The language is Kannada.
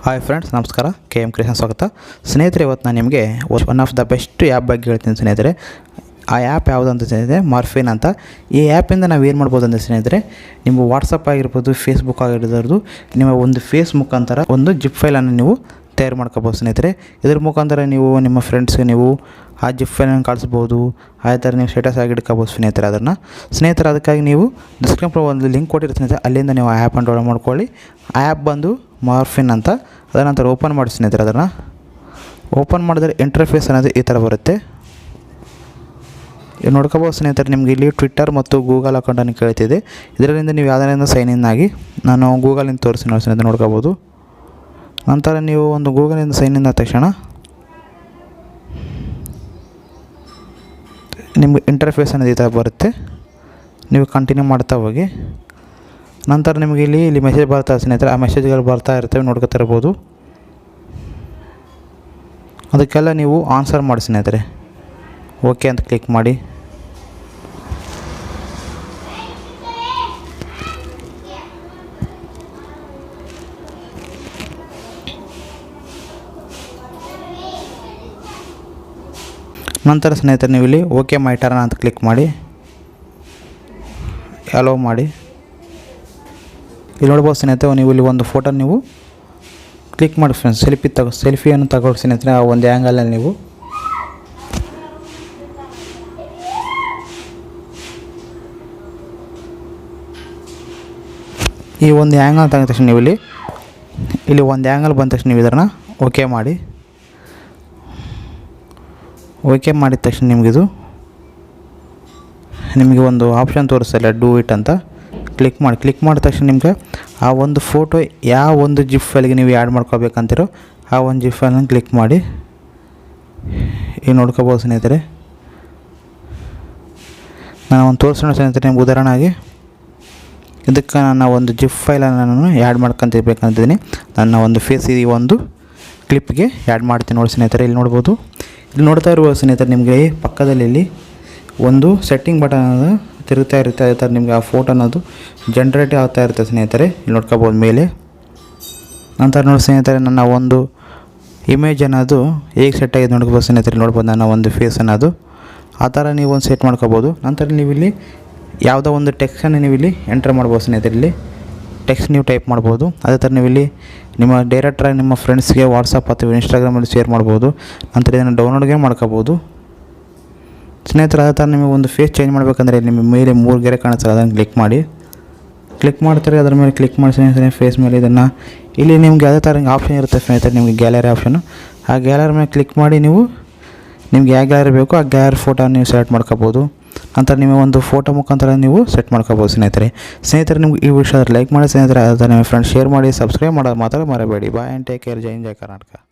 ಹಾಯ್ ಫ್ರೆಂಡ್ಸ್, ನಮಸ್ಕಾರ. KM ಕ್ರಿಯೇಷನ್ ಸ್ವಾಗತ. ಸ್ನೇಹಿತರೆ, ಇವತ್ತು ನಾನು ನಿಮಗೆ one of the best app ಬಗ್ಗೆ ಹೇಳ್ತೀನಿ ಸ್ನೇಹಿತರೆ. ಆ ಆ್ಯಪ್ ಯಾವುದು ಅಂತ ಸ್ನೇಹಿತರೆ, ಮಾರ್ಫಿನ್ ಅಂತ. ಈ ಆ್ಯಪಿಂದ ನಾವು ಏನು ಮಾಡ್ಬೋದು ಅಂದರೆ ಸ್ನೇಹಿತರೆ, ನಿಮ್ಮ ವಾಟ್ಸಪ್ ಆಗಿರ್ಬೋದು, ಫೇಸ್ಬುಕ್ ಆಗಿರ್ಬೋದು, ನಿಮ್ಮ ಒಂದು ಫೇಸ್ ಮುಖಾಂತರ ಒಂದು ಜಿಪ್ ಫೈಲನ್ನು ನೀವು ತಯಾರು ಮಾಡ್ಕೋಬೋದು ಸ್ನೇಹಿತರೆ. ಇದ್ರ ಮುಖಾಂತರ ನೀವು ನಿಮ್ಮ ಫ್ರೆಂಡ್ಸ್ಗೆ ನೀವು ಆ ಜಿಪ್ ಫೈಲನ್ನು ಕಳಿಸ್ಬೋದು. ಆ ಥರ ನೀವು ಸ್ಟೇಟಸ್ ಆಗಿ ಇಟ್ಕೋಬೋದು ಸ್ನೇಹಿತರೆ. ಅದಕ್ಕಾಗಿ ನೀವು ಡಿಸ್ಕ್ರಿಪ್ಷನ್ ಒಂದು ಲಿಂಕ್ ಕೊಟ್ಟಿರ್ತೀನಿ ಸ್ನೇಹಿತರೆ, ಅಲ್ಲಿಂದ ನೀವು ಆ ಆ್ಯಪನ್ನು ಡೌನ್ಲೋಡ್ ಮಾಡ್ಕೊಳ್ಳಿ. ಆ ಆ್ಯಪ್ ಬಂದು ಮಾರ್ಫಿನ್ ಅಂತ. ಅದರ ನಂತರ ಓಪನ್ ಮಾಡಿ ಸ್ನೇಹಿತರೆ. ಅದನ್ನು ಓಪನ್ ಮಾಡಿದ್ರೆ ಇಂಟರ್ಫೇಸ್ ಅನ್ನೋದು ಈ ಥರ ಬರುತ್ತೆ. ನೋಡ್ಕೋಬೋದು ಸ್ನೇಹಿತರೆ. ನಿಮಗೆ ಇಲ್ಲಿ ಟ್ವಿಟ್ಟರ್ ಮತ್ತು ಗೂಗಲ್ ಅಕೌಂಟನ್ನು ಕೇಳ್ತಿದೆ. ಇದರಿಂದ ನೀವು ಯಾವುದರಿಂದ ಸೈನ್ ಇನ್ ಆಗಿ, ನಾನು ಗೂಗಲಿಂದ ತೋರಿಸಿ ನೋಡಿ ಸ್ನೇಹಿತರೆ, ನೋಡ್ಕೋಬೋದು. ನಂತರ ನೀವು ಒಂದು ಗೂಗಲಿಂದ ಸೈನ್ ಇನ್ ಆದ ತಕ್ಷಣ ನಿಮಗೆ ಇಂಟರ್ಫೇಸ್ ಅನ್ನೋದು ಈ ಥರ ಬರುತ್ತೆ. ನೀವು ಕಂಟಿನ್ಯೂ ಮಾಡ್ತಾ ಹೋಗಿ. ನಂತರ ನಿಮಗೆ ಇಲ್ಲಿ ಮೆಸೇಜ್ ಬರ್ತಾ ಸ್ನೇಹಿತರೆ. ಆ ಮೆಸೇಜ್ಗಳು ಬರ್ತಾ ಇರ್ತವೆ, ನೋಡ್ಕೊತಾ ಇರ್ಬೋದು. ಅದಕ್ಕೆಲ್ಲ ನೀವು ಆನ್ಸರ್ ಮಾಡಿ ಸ್ನೇಹಿತರೆ. ಓಕೆ ಅಂತ ಕ್ಲಿಕ್ ಮಾಡಿ. ನಂತರ ಸ್ನೇಹಿತರೆ, ನೀವು ಇಲ್ಲಿ ಓಕೆ ಮೈ ಟರ್ನ್ ಅಂತ ಕ್ಲಿಕ್ ಮಾಡಿ, ಅಲೋ ಮಾಡಿ. ಇಲ್ಲಿ ನೋಡ್ಬೋದು ಸ್ನೇಹಿತರೆ, ನೀವು ಇಲ್ಲಿ ಒಂದು ಫೋಟೋ ನೀವು ಕ್ಲಿಕ್ ಮಾಡಿ ಫ್ರೆಂಡ್ಸ್. ಸೆಲ್ಫಿಯನ್ನು ತಗೊಳ್ಳಿ ಸ್ನೇಹಿತರೆ. ಆ ಒಂದು ಆ್ಯಂಗಲಲ್ಲಿ ನೀವು ಈ ಒಂದು ಆ್ಯಂಗಲ್ ತಗೊಂಡ ತಕ್ಷಣ ನೀವು ಇಲ್ಲಿ ಒಂದು ಆ್ಯಂಗಲ್ ಬಂದ ತಕ್ಷಣ ನೀವು ಇದನ್ನು ಓಕೆ ಮಾಡಿ. ಓಕೆ ಮಾಡಿದ ತಕ್ಷಣ ನಿಮಗೆ ಒಂದು ಆಪ್ಷನ್ ತೋರಿಸ್ತಲ್ಲ, ಡೂ ಇಟ್ ಅಂತ. ಕ್ಲಿಕ್ ಮಾಡಿದ ತಕ್ಷಣ ನಿಮಗೆ ಆ ಒಂದು ಫೋಟೋ ಯಾವ ಒಂದು ಜಿಪ್ ಫೈಲ್ಗೆ ನೀವು ಆ್ಯಡ್ ಮಾಡ್ಕೋಬೇಕಂತಿರೋ ಆ ಒಂದು ಜಿಪ್ ಫೈಲನ್ನು ಕ್ಲಿಕ್ ಮಾಡಿ. ಈಗ ನೋಡ್ಕೋಬೋದು ಸ್ನೇಹಿತರೆ. ನಾನು ಒಂದು ತೋರಿಸೋಣ ಸ್ನೇಹಿತರೆ ನಿಮ್ಗೆ ಉದಾಹರಣೆಯಾಗಿ. ಇದಕ್ಕೆ ನನ್ನ ಒಂದು ಜಿಪ್ ಫೈಲನ್ನು ನಾನು ಆ್ಯಡ್ ಮಾಡ್ಕೊತಿರ್ಬೇಕಂತಿದ್ದೀನಿ. ನನ್ನ ಒಂದು ಫೇಸ್ ಈ ಒಂದು ಕ್ಲಿಪ್ಗೆ ಆ್ಯಡ್ ಮಾಡ್ತೀನಿ ನೋಡಿ ಸ್ನೇಹಿತರೆ. ಇಲ್ಲಿ ನೋಡ್ಬೋದು. ಇಲ್ಲಿ ನೋಡ್ತಾ ಇರ್ಬೋದು ಸ್ನೇಹಿತರೆ, ನಿಮಗೆ ಪಕ್ಕದಲ್ಲಿ ಇಲ್ಲಿ ಒಂದು ಸೆಟ್ಟಿಂಗ್ ಬಟನ್ ಅನ್ನೋದು ತಿರುಗ್ತಾ ಇರುತ್ತೆ. ಅದೇ ಥರ ನಿಮಗೆ ಆ ಫೋಟೋ ಅನ್ನೋದು ಜನ್ರೇಟ್ ಆಗ್ತಾ ಇರುತ್ತೆ ಸ್ನೇಹಿತರೆ. ಇಲ್ಲಿ ನೋಡ್ಕೋಬೋದು ಮೇಲೆ. ನಂತರ ನೋಡಿ ಸ್ನೇಹಿತರೆ, ನನ್ನ ಒಂದು ಇಮೇಜ್ ಅನ್ನೋದು ಹೇಗೆ ಸೆಟ್ ಆಗಿದೆ ನೋಡ್ಕೋಬೋದು ಸ್ನೇಹಿತರೆ. ನೋಡ್ಬೋದು ನನ್ನ ಒಂದು ಫೇಸ್ ಅನ್ನೋದು ಆ ಥರ ನೀವು ಒಂದು ಸೆಟ್ ಮಾಡ್ಕೋಬೋದು. ನಂತರ ನೀವು ಇಲ್ಲಿ ಯಾವುದೋ ಒಂದು ಟೆಕ್ಸ್ಟನ್ನು ನೀವು ಇಲ್ಲಿ ಎಂಟರ್ ಮಾಡ್ಬೋದು ಸ್ನೇಹಿತರೆ. ಇಲ್ಲಿ ಟೆಕ್ಸ್ಟ್ ನೀವು ಟೈಪ್ ಮಾಡ್ಬೋದು. ಅದೇ ಥರ ನೀವು ಇಲ್ಲಿ ನಿಮ್ಮ ಡೈರೆಕ್ಟಾಗಿ ನಿಮ್ಮ ಫ್ರೆಂಡ್ಸ್ಗೆ ವಾಟ್ಸಪ್ ಅಥವಾ ಇನ್ಸ್ಟಾಗ್ರಾಮಲ್ಲಿ ಶೇರ್ ಮಾಡ್ಬೋದು. ನಂತರ ಇದನ್ನು ಡೌನ್ಲೋಡ್ಗೆ ಮಾಡ್ಕೋಬೋದು ಸ್ನೇಹಿತರೆ. ಅದೇ ಥರ ನಿಮಗೆ ಒಂದು ಫೇಸ್ ಚೇಂಜ್ ಮಾಡಬೇಕಂದ್ರೆ ನಿಮ್ಮ ಮೇಲೆ 3 ಗೆರೆ ಕಾಣಿಸ್ತದೆ, ಅದನ್ನು ಕ್ಲಿಕ್ ಮಾಡ್ತಾರೆ. ಅದರ ಮೇಲೆ ಕ್ಲಿಕ್ ಮಾಡಿ ಸ್ನೇಹಿತರೆ, ಫೇಸ್ ಮೇಲೆ ಇದನ್ನು ಇಲ್ಲಿ ನಿಮ್ಗೆ ಯಾವುದೇ ಥರ ಆಪ್ಷನ್ ಇರುತ್ತೆ ಸ್ನೇಹಿತರೆ. ನಿಮಗೆ ಗ್ಯಾಲರಿ ಆಪ್ಷನು, ಆ ಗ್ಯಾಲರಿ ಮೇಲೆ ಕ್ಲಿಕ್ ಮಾಡಿ ನೀವು ನಿಮ್ಗೆ ಯಾವ ಗ್ಯಾಲರಿ ಬೇಕೋ ಆ ಗ್ಯಾಲರಿ ಫೋಟೋ ನೀವು ಸೆಲೆಕ್ಟ್ ಮಾಡ್ಕೋಬೋದು. ನಂತರ ನಿಮಗೆ ಒಂದು ಫೋಟೋ ಮುಖಾಂತರ ನೀವು ಸೆಟ್ ಮಾಡ್ಕೋಬೋದು ಸ್ನೇಹಿತರೆ. ನಿಮ್ಗೆ ಈ ವಿಷಯ ಲೈಕ್ ಮಾಡಿ ಸ್ನೇಹಿತರೆ. ಅದೇ ಥರ ನಿಮ್ಮ ಫ್ರೆಂಡ್ಸ್ ಶೇರ್ ಮಾಡಿ, ಸಬ್ಸ್ಕ್ರೈಬ್ ಮಾಡೋದು ಮಾತ್ರ ಮರಬೇಡಿ. Bye and take care. ಜೈ ಹಿಂದ್, ಜೈ ಕರ್ನಾಟಕ.